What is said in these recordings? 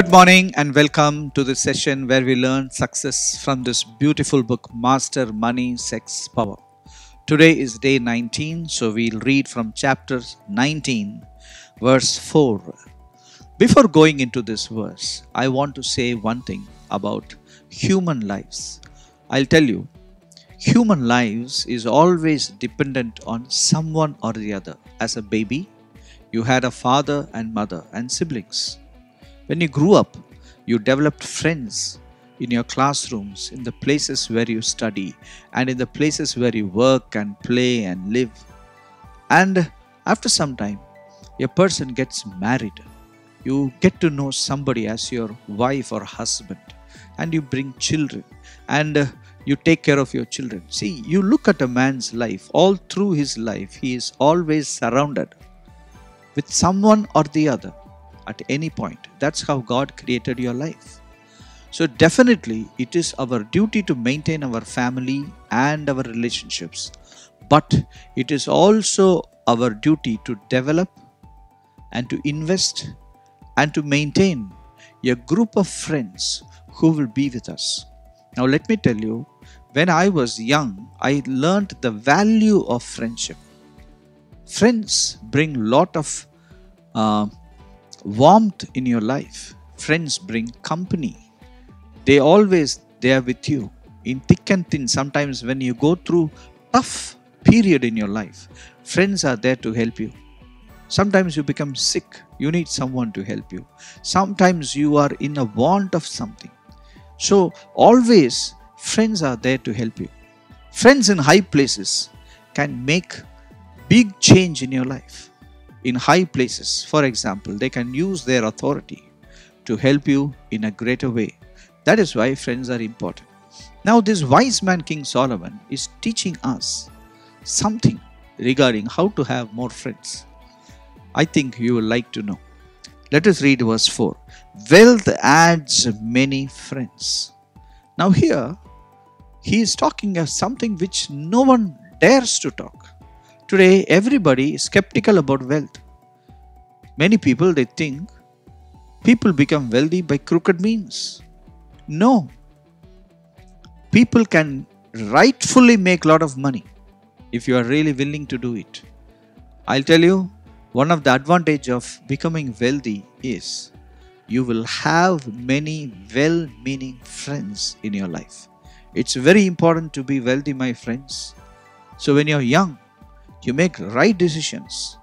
Good morning and welcome to this session where we learn success from this beautiful book, Master Money, Sex, Power. Today is day 19, so we'll read from chapter 19, verse 4. Before going into this verse, I want to say one thing about human lives. I'll tell you, human lives is always dependent on someone or the other. As a baby, you had a father and mother and siblings. When you grew up, you developed friends in your classrooms, in the places where you study, and in the places where you work and play and live. And after some time, a person gets married. You get to know somebody as your wife or husband, and you bring children, and you take care of your children. See, you look at a man's life, all through his life, he is always surrounded with someone or the other. At any point. That's how God created your life. So definitely it is our duty to maintain our family and our relationships. But it is also our duty to develop and to invest and to maintain a group of friends who will be with us. Now let me tell you, when I was young, I learned the value of friendship. Friends bring a lot of warmth in your life. Friends bring company. They are with you in thick and thin. Sometimes when you go through tough period in your life, friends are there to help you. Sometimes you become sick, you need someone to help you. Sometimes you are in a want of something. So always friends are there to help you. Friends in high places can make big change in your life. In high places, for example, they can use their authority to help you in a greater way. That is why friends are important. Now this wise man King Solomon is teaching us something regarding how to have more friends. I think you will like to know. Let us read verse 4. Wealth adds many friends. Now here, he is talking of something which no one dares to talk. Today, everybody is skeptical about wealth. Many people, they think people become wealthy by crooked means. No. People can rightfully make a lot of money if you are really willing to do it. I'll tell you, one of the advantages of becoming wealthy is you will have many well-meaning friends in your life. It's very important to be wealthy, my friends. So when you're young, you make right decisions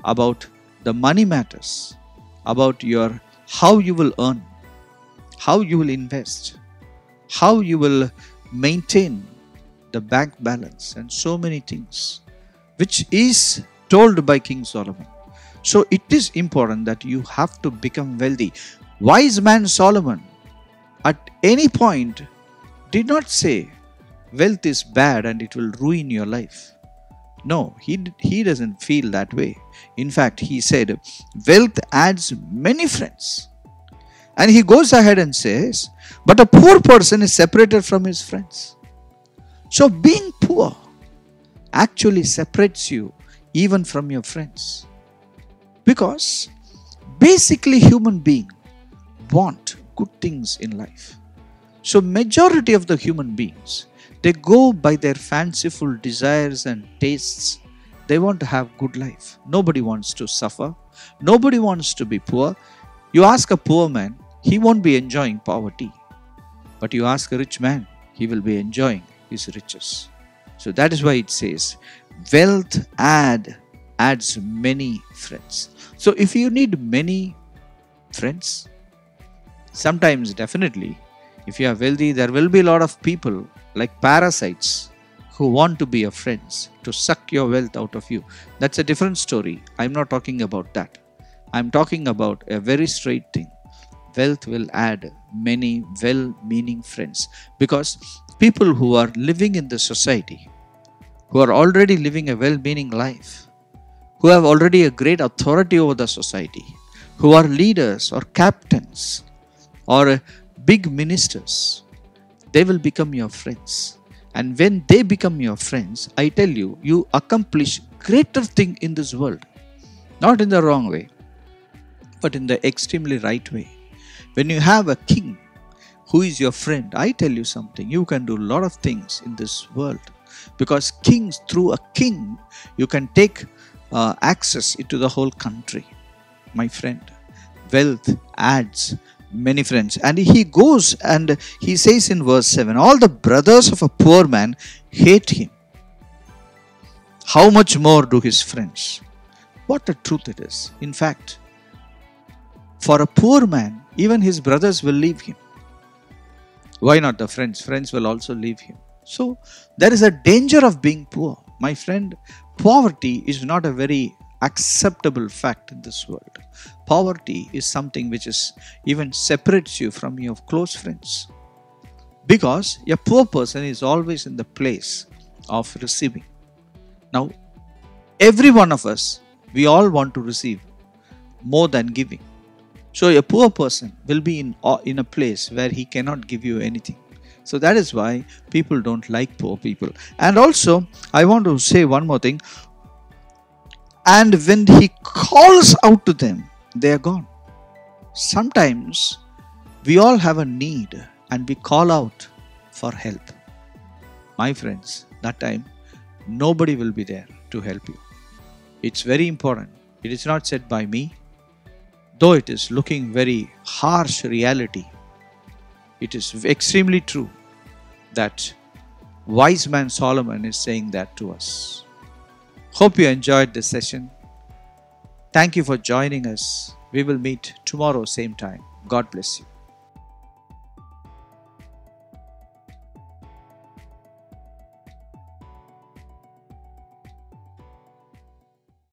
about the money matters, about how you will earn, how you will invest, how you will maintain the bank balance, and so many things, which is told by King Solomon. So it is important that you have to become wealthy. Wise man Solomon at any point did not say wealth is bad and it will ruin your life. No, he doesn't feel that way. In fact, he said, wealth adds many friends. And he goes ahead and says, but a poor person is separated from his friends. So being poor actually separates you even from your friends. Because basically human beings want good things in life. So majority of the human beings, they go by their fanciful desires and tastes. They want to have good life. Nobody wants to suffer. Nobody wants to be poor. You ask a poor man, he won't be enjoying poverty. But you ask a rich man, he will be enjoying his riches. So that is why it says, wealth adds many friends. So if you need many friends, sometimes definitely, if you are wealthy, there will be a lot of people like parasites who want to be your friends, to suck your wealth out of you. That's a different story. I'm not talking about that. I'm talking about a very straight thing. Wealth will add many well-meaning friends. Because people who are living in the society, who are already living a well-meaning life, who have already a great authority over the society, who are leaders or captains or big ministers, they will become your friends. And when they become your friends, I tell you, you accomplish greater thing in this world. Not in the wrong way, but in the extremely right way. When you have a king who is your friend, I tell you something, you can do a lot of things in this world. Because kings, through a king, you can take access into the whole country. My friend, wealth adds many friends. And he goes and he says in verse 7, all the brothers of a poor man hate him. How much more do his friends? What a truth it is. In fact, for a poor man, even his brothers will leave him. Why not the friends? Friends will also leave him. So there is a danger of being poor. My friend, poverty is not a very acceptable fact in this world. Poverty is something which is even separates you from your close friends. Because a poor person is always in the place of receiving. Now, every one of us, we all want to receive more than giving. So a poor person will be in a place where he cannot give you anything. So that is why people don't like poor people. And also, I want to say one more thing. And when he calls out to them, they are gone. Sometimes we all have a need and we call out for help. My friends, that time, nobody will be there to help you. It's very important. It is not said by me. Though it is looking very harsh reality, it is extremely true that wise man Solomon is saying that to us. Hope you enjoyed this session. Thank you for joining us. We will meet tomorrow, same time. God bless you.